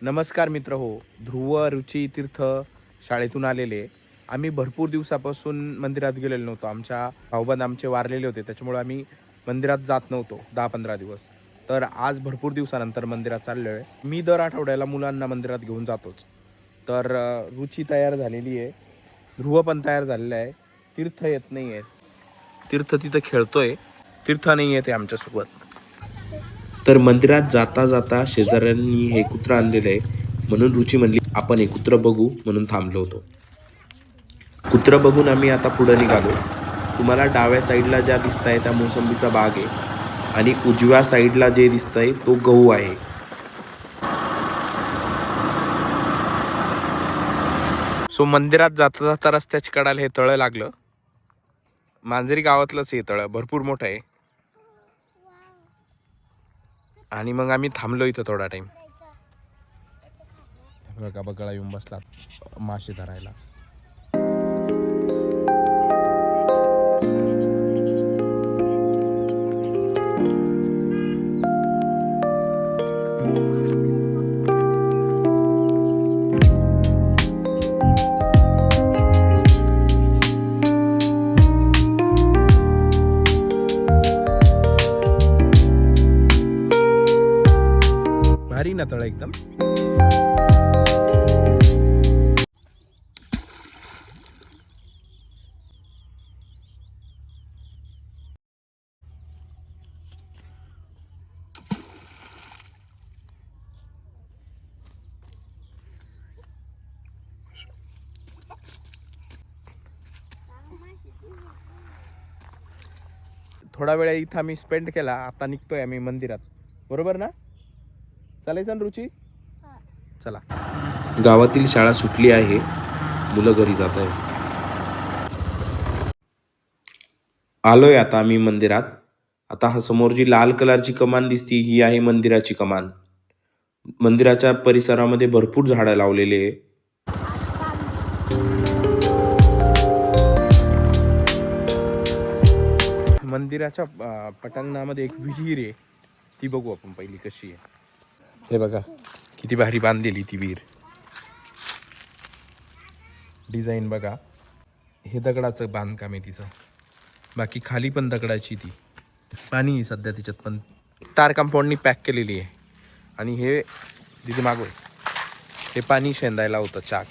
नमस्कार मित्र हो. ध्रुव रुची तीर्थ शाळेतून आलेले. आम्ही भरपूर दिवसापासून मंदिरात गेलेलो नव्हतो. आमच्या भाऊबंद आमचे वारलेले होते, त्याच्यामुळे आम्ही मंदिरात जात नव्हतो 10-15 दिवस. तर आज भरपूर दिवसानंतर मंदिरात चाललो आहे. मी दर आठवड्याला मुलांना मंदिरात घेऊन जातोच. तर रुची तयार झालेली आहे, ध्रुव पण तयार झालेला आहे. तीर्थ येत नाही आहे. तीर्थ तिथं खेळतोय, तीर्थ नाही येते आमच्यासोबत. तर मंदिरात जाता जाता शेजाऱ्यांनी हे कुत्रं आणलेलं आहे, म्हणून रुची म्हणली आपण हे कुत्रं बघू, म्हणून थांबलो होतो. कुत्रं बघून आम्ही आता पुढे निघालो. तुम्हाला डाव्या साईडला ज्या दिसत आहे त्या मोसंबीचा बाग आहे आणि उजव्या साईडला जे दिसतंय तो गहू आहे. सो मंदिरात जाता जाता रस्त्याच्या कडाला हे तळं लागलं. मांजरी गावातलंच हे तळं भरपूर मोठं आहे. आणि मग आम्ही थांबलो इथं थोडा टाइम. बघा बगळा येऊन बसला मासे धरायला. भारी ना तळ एकदम. थोडा वेळ इथं आम्ही स्पेंड केला. आता निघतोय आम्ही मंदिरात, बरोबर ना? चालायचं ना रुची? चला. गावातील शाळा सुटली आहे, मुलं घरी जात आहे. आलोय आता आम्ही मंदिरात. आता हा समोर जी लाल कलरची कमान दिसती ही आहे मंदिराची कमान. मंदिराच्या परिसरामध्ये भरपूर झाडं लावलेली आहे. मंदिराच्या पटांगणामध्ये एक विहीर आहे, ती बघू आपण पहिली कशी आहे. हे बघा किती भारी बांधलेली ती विहीर. डिझाईन बघा. हे दगडाचं बांधकाम आहे तिचं. बाकी खाली पण दगडाची ती. पाणी आहे सध्या तिच्यात, पण तार कंपाऊंडनी पॅक केलेली आहे. आणि हे तिथे मागोय हे पाणी शेंदायला होतं चाक,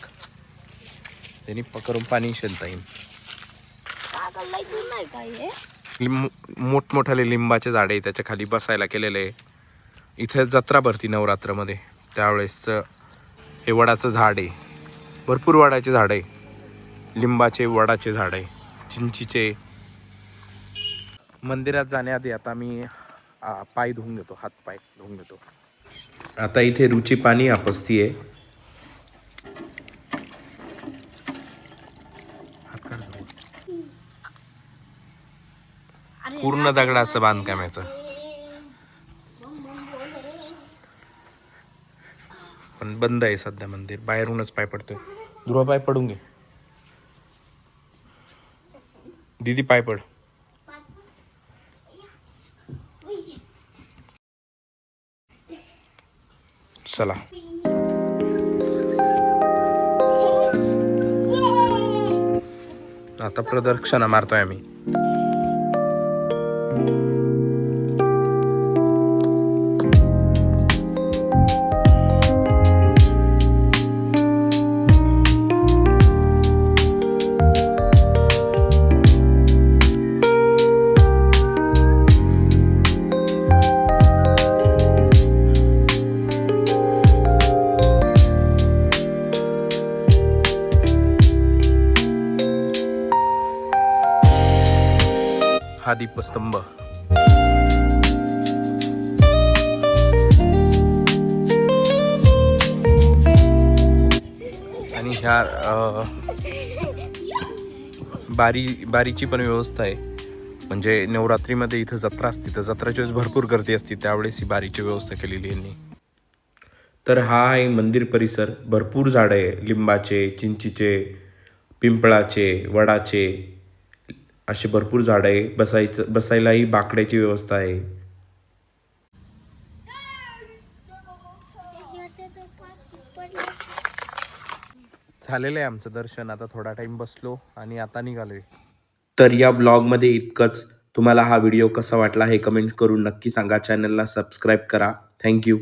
त्यांनी पकडून पाणी शेंदता येईल. मोठमोठाले लिंबाचे झाड आहे, त्याच्या खाली बसायला केलेलं आहे. इथे जत्रा भरती नवरात्रमध्ये, त्यावेळेस हे वडाचं झाड आहे. भरपूर वडाचे झाड आहे, लिंबाचे वडाचे झाड आहे, चिंचीचे. मंदिरात जाण्याआधी आता मी पाय धुवून घेतो, हात पाय धुवून घेतो. आता इथे रुची पाणी आपसतीये. पूर्ण दगडाचं बांधकाम याचं. पण बंद आहे सध्या मंदिर, बाहेरूनच पाय पडतोय. ध्रुव पाय पडून घे. दीदी पाय पड. चला. आता प्रदक्षिणा मारतोय आम्ही. हा दीपस्तंभ. आणि ह्या बारीची पण व्यवस्था आहे. म्हणजे नवरात्रीमध्ये इथं जत्रा असते, तर जत्राच्या वेळेस भरपूर गर्दी असते, त्यावेळेस ही बारीची व्यवस्था केलेली यांनी. तर हा आहे मंदिर परिसर. भरपूर झाडं आहे, लिंबाचे, चिंचीचे, पिंपळाचे, वडाचे, असे भरपूर झाडं आहे. बसायलाही बाकड्याची व्यवस्था आहे. झालेलं आहे आमचं दर्शन. आता थोडा टाइम बसलो आणि आता निघालोय. तर या व्लॉगमध्ये इतकंच. तुम्हाला हा व्हिडिओ कसा वाटला हे कमेंट करून नक्की सांगा. चॅनलला सबस्क्राईब करा. थँक्यू.